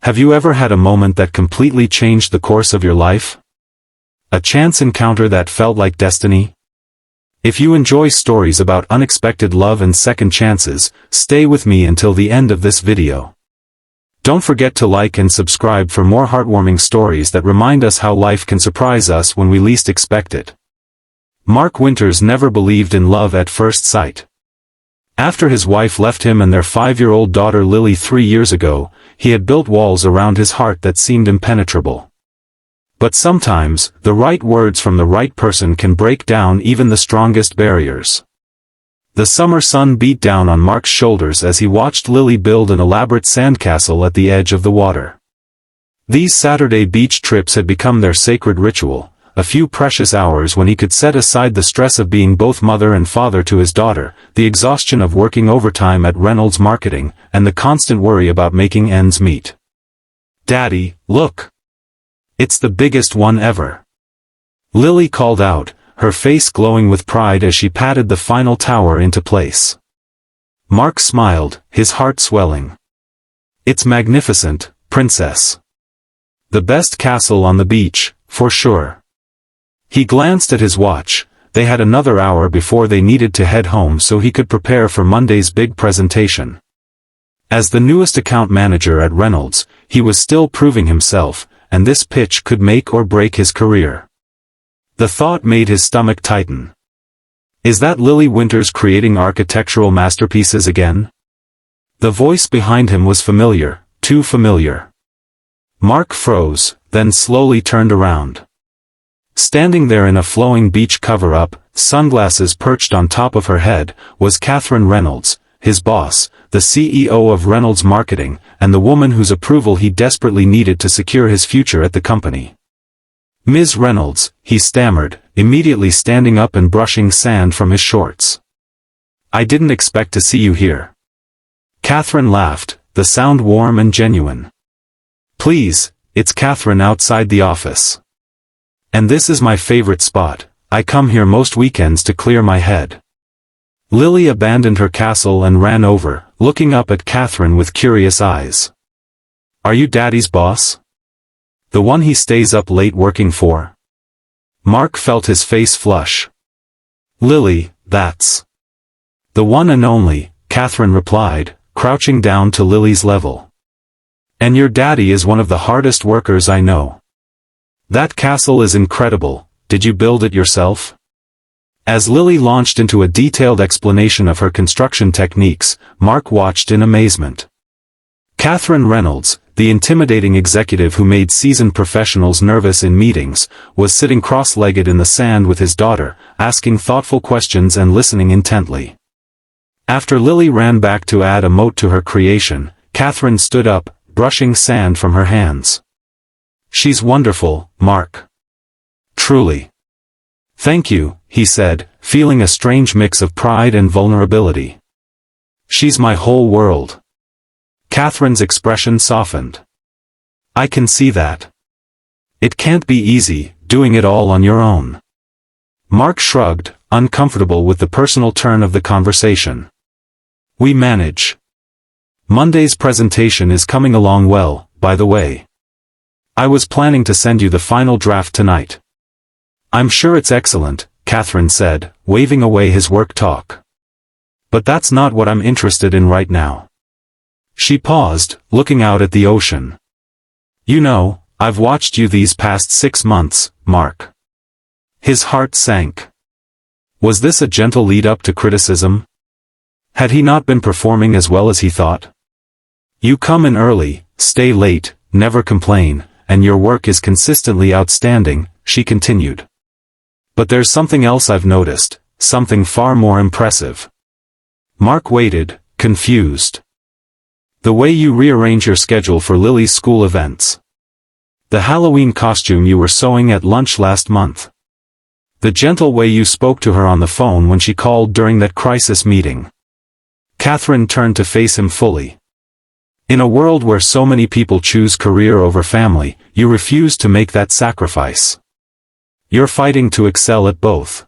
Have you ever had a moment that completely changed the course of your life? A chance encounter that felt like destiny? If you enjoy stories about unexpected love and second chances, stay with me until the end of this video. Don't forget to like and subscribe for more heartwarming stories that remind us how life can surprise us when we least expect it. Mark Winters never believed in love at first sight. After his wife left him and their 5-year-old daughter Lily 3 years ago, he had built walls around his heart that seemed impenetrable. But sometimes, the right words from the right person can break down even the strongest barriers. The summer sun beat down on Mark's shoulders as he watched Lily build an elaborate sandcastle at the edge of the water. These Saturday beach trips had become their sacred ritual, a few precious hours when he could set aside the stress of being both mother and father to his daughter, the exhaustion of working overtime at Reynolds Marketing, and the constant worry about making ends meet. "Daddy, look! It's the biggest one ever!" Lily called out, her face glowing with pride as she patted the final tower into place. Mark smiled, his heart swelling. "It's magnificent, princess. The best castle on the beach, for sure." He glanced at his watch. They had another hour before they needed to head home so he could prepare for Monday's big presentation. As the newest account manager at Reynolds, he was still proving himself, and this pitch could make or break his career. The thought made his stomach tighten. Is that Lily Winters creating architectural masterpieces again? The voice behind him was familiar, too familiar. Mark froze, then slowly turned around. Standing there in a flowing beach cover-up, sunglasses perched on top of her head, was Katherine Reynolds, his boss, the CEO of Reynolds Marketing, and the woman whose approval he desperately needed to secure his future at the company. "Ms. Reynolds," he stammered, immediately standing up and brushing sand from his shorts. "I didn't expect to see you here." Katherine laughed, the sound warm and genuine. "Please, it's Katherine outside the office. And this is my favorite spot. I come here most weekends to clear my head." Lily abandoned her castle and ran over, looking up at Katherine with curious eyes. "Are you Daddy's boss? The one he stays up late working for?" Mark felt his face flush. "Lily, that's the one and only," Katherine replied, crouching down to Lily's level. "And your daddy is one of the hardest workers I know. That castle is incredible. Did you build it yourself?" As Lily launched into a detailed explanation of her construction techniques, Mark watched in amazement. Katherine Reynolds, the intimidating executive who made seasoned professionals nervous in meetings, was sitting cross-legged in the sand with his daughter, asking thoughtful questions and listening intently. After Lily ran back to add a moat to her creation, Katherine stood up, brushing sand from her hands. "She's wonderful, Mark. Truly." "Thank you," he said, feeling a strange mix of pride and vulnerability. "She's my whole world." Katherine's expression softened. "I can see that. It can't be easy, doing it all on your own." Mark shrugged, uncomfortable with the personal turn of the conversation. "We manage. Monday's presentation is coming along well, by the way. I was planning to send you the final draft tonight." "I'm sure it's excellent," Katherine said, waving away his work talk. "But that's not what I'm interested in right now." She paused, looking out at the ocean. "You know, I've watched you these past 6 months, Mark." His heart sank. Was this a gentle lead-up to criticism? Had he not been performing as well as he thought? "You come in early, stay late, never complain, and your work is consistently outstanding," she continued. "But there's something else I've noticed, something far more impressive." Mark waited, confused. "The way you rearrange your schedule for Lily's school events. The Halloween costume you were sewing at lunch last month. The gentle way you spoke to her on the phone when she called during that crisis meeting." Katherine turned to face him fully. "In a world where so many people choose career over family, you refuse to make that sacrifice. You're fighting to excel at both.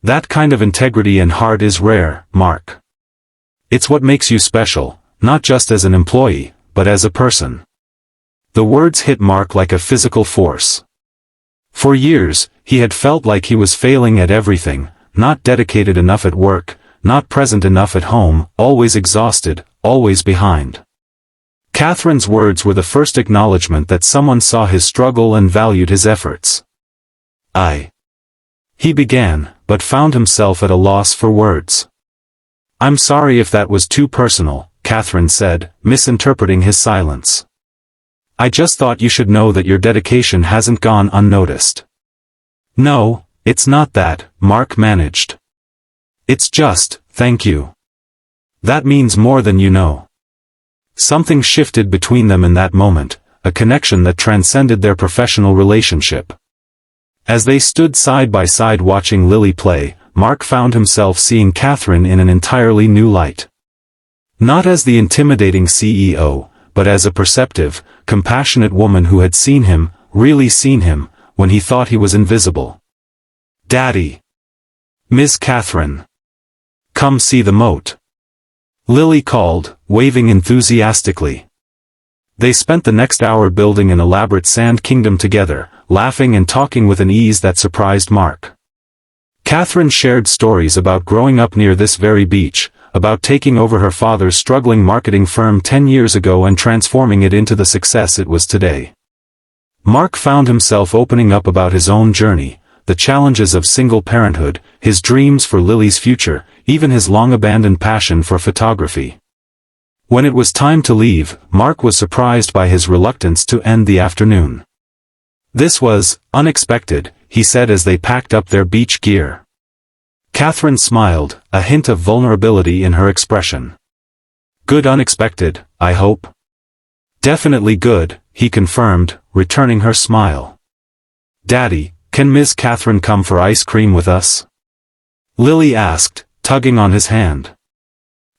That kind of integrity and heart is rare, Mark. It's what makes you special, not just as an employee, but as a person." The words hit Mark like a physical force. For years, he had felt like he was failing at everything, not dedicated enough at work, not present enough at home, always exhausted, always behind. Katherine's words were the first acknowledgement that someone saw his struggle and valued his efforts. He began, but found himself at a loss for words. "I'm sorry if that was too personal," Katherine said, misinterpreting his silence. "I just thought you should know that your dedication hasn't gone unnoticed." "No, it's not that," Mark managed. "It's just, thank you. That means more than you know." Something shifted between them in that moment, a connection that transcended their professional relationship. As they stood side by side watching Lily play, Mark found himself seeing Katherine in an entirely new light. Not as the intimidating CEO, but as a perceptive, compassionate woman who had seen him, really seen him, when he thought he was invisible. "Daddy! Miss Katherine! Come see the moat!" Lily called, waving enthusiastically. They spent the next hour building an elaborate sand kingdom together, laughing and talking with an ease that surprised Mark. Katherine shared stories about growing up near this very beach, about taking over her father's struggling marketing firm 10 years ago and transforming it into the success it was today. Mark found himself opening up about his own journey, the challenges of single parenthood, his dreams for Lily's future, even his long-abandoned passion for photography. When it was time to leave, Mark was surprised by his reluctance to end the afternoon. "This was unexpected," he said as they packed up their beach gear. Katherine smiled, a hint of vulnerability in her expression. "Good unexpected, I hope?" "Definitely good," he confirmed, returning her smile. "Daddy, can Miss Katherine come for ice cream with us?" Lily asked, tugging on his hand.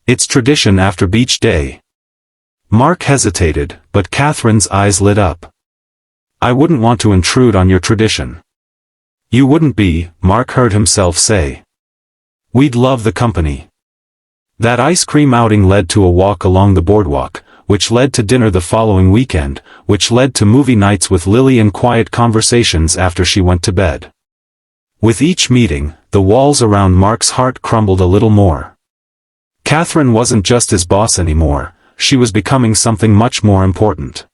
"It's tradition after beach day." Mark hesitated, but Katherine's eyes lit up. "I wouldn't want to intrude on your tradition." "You wouldn't be," Mark heard himself say. "We'd love the company." That ice cream outing led to a walk along the boardwalk, which led to dinner the following weekend, which led to movie nights with Lily and quiet conversations after she went to bed. With each meeting, the walls around Mark's heart crumbled a little more. Katherine wasn't just his boss anymore, she was becoming something much more important.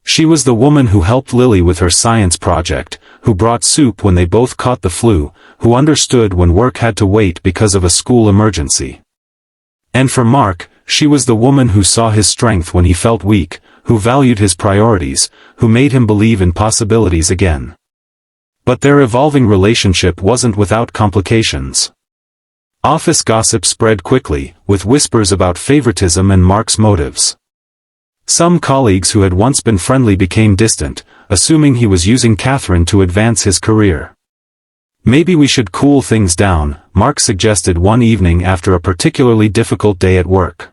She was the woman who helped Lily with her science project, who brought soup when they both caught the flu, who understood when work had to wait because of a school emergency. And for Mark, she was the woman who saw his strength when he felt weak, who valued his priorities, who made him believe in possibilities again. But their evolving relationship wasn't without complications. Office gossip spread quickly, with whispers about favoritism and Mark's motives. Some colleagues who had once been friendly became distant, assuming he was using Katherine to advance his career. "Maybe we should cool things down," Mark suggested one evening after a particularly difficult day at work.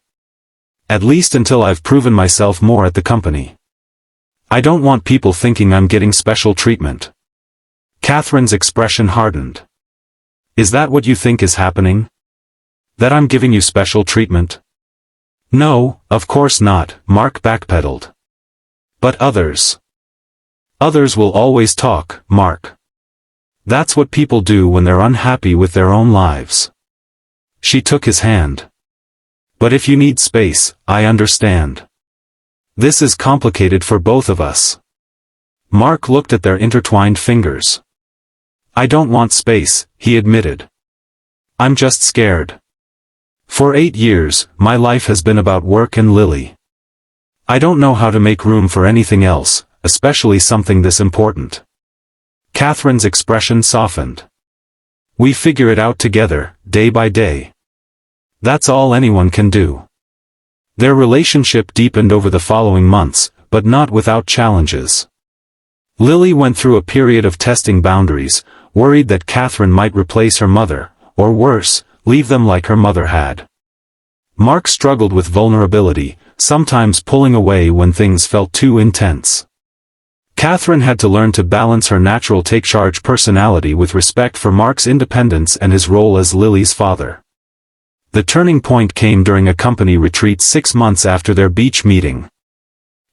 "At least until I've proven myself more at the company. I don't want people thinking I'm getting special treatment." Katherine's expression hardened. "Is that what you think is happening? That I'm giving you special treatment?" "No, of course not," Mark backpedaled. "But others. Others will always talk, Mark. That's what people do when they're unhappy with their own lives." She took his hand. "But if you need space, I understand. This is complicated for both of us." Mark looked at their intertwined fingers. "I don't want space," he admitted. "I'm just scared. For 8 years, my life has been about work and Lily. I don't know how to make room for anything else, especially something this important." Katherine's expression softened. "We figure it out together, day by day. That's all anyone can do." Their relationship deepened over the following months, but not without challenges. Lily went through a period of testing boundaries, worried that Katherine might replace her mother, or worse, leave them like her mother had. Mark struggled with vulnerability, sometimes pulling away when things felt too intense. Katherine had to learn to balance her natural take-charge personality with respect for Mark's independence and his role as Lily's father. The turning point came during a company retreat 6 months after their beach meeting.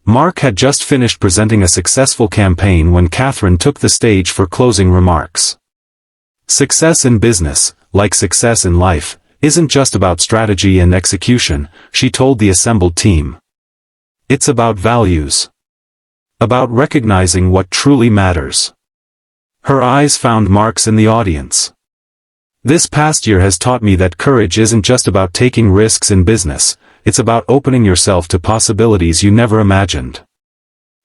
Mark had just finished presenting a successful campaign when Katherine took the stage for closing remarks. Success in business, like success in life, isn't just about strategy and execution, she told the assembled team. It's about values. About recognizing what truly matters. Her eyes found Mark's in the audience. This past year has taught me that courage isn't just about taking risks in business, it's about opening yourself to possibilities you never imagined.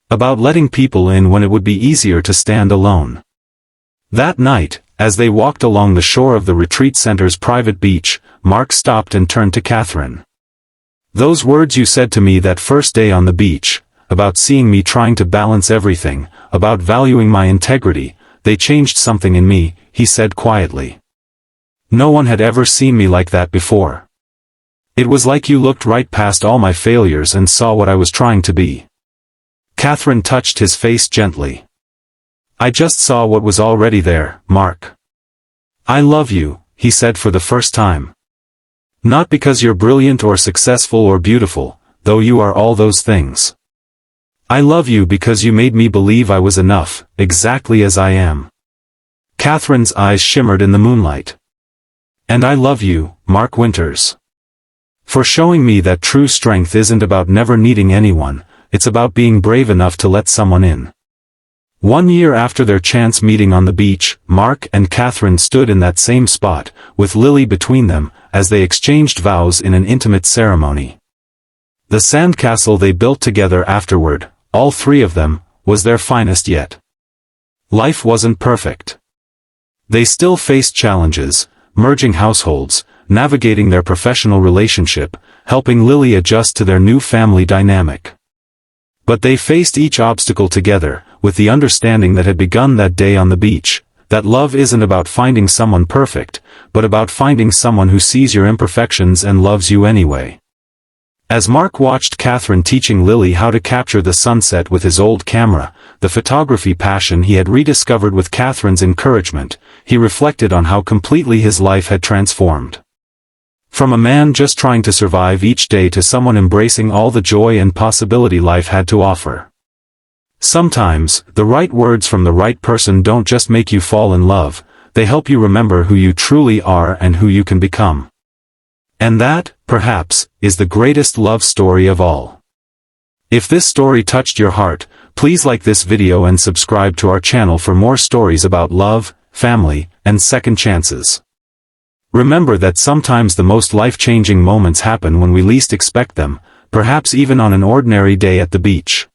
About letting people in when it would be easier to stand alone. That night, as they walked along the shore of the retreat center's private beach, Mark stopped and turned to Katherine. Those words you said to me that first day on the beach, about seeing me trying to balance everything, about valuing my integrity, they changed something in me, he said quietly. No one had ever seen me like that before. It was like you looked right past all my failures and saw what I was trying to be. Katherine touched his face gently. I just saw what was already there, Mark. I love you, he said for the first time. Not because you're brilliant or successful or beautiful, though you are all those things. I love you because you made me believe I was enough, exactly as I am. Katherine's eyes shimmered in the moonlight. And I love you, Mark Winters. For showing me that true strength isn't about never needing anyone, it's about being brave enough to let someone in. 1 year after their chance meeting on the beach, Mark and Katherine stood in that same spot, with Lily between them, as they exchanged vows in an intimate ceremony. The sandcastle they built together afterward, all three of them, was their finest yet. Life wasn't perfect. They still faced challenges, merging households, navigating their professional relationship, helping Lily adjust to their new family dynamic. But they faced each obstacle together, with the understanding that had begun that day on the beach, that love isn't about finding someone perfect, but about finding someone who sees your imperfections and loves you anyway. As Mark watched Katherine teaching Lily how to capture the sunset with his old camera, the photography passion he had rediscovered with Katherine's encouragement, he reflected on how completely his life had transformed. From a man just trying to survive each day to someone embracing all the joy and possibility life had to offer. Sometimes, the right words from the right person don't just make you fall in love, they help you remember who you truly are and who you can become. And that, perhaps, is the greatest love story of all. If this story touched your heart, please like this video and subscribe to our channel for more stories about love, family, and second chances. Remember that sometimes the most life-changing moments happen when we least expect them, perhaps even on an ordinary day at the beach.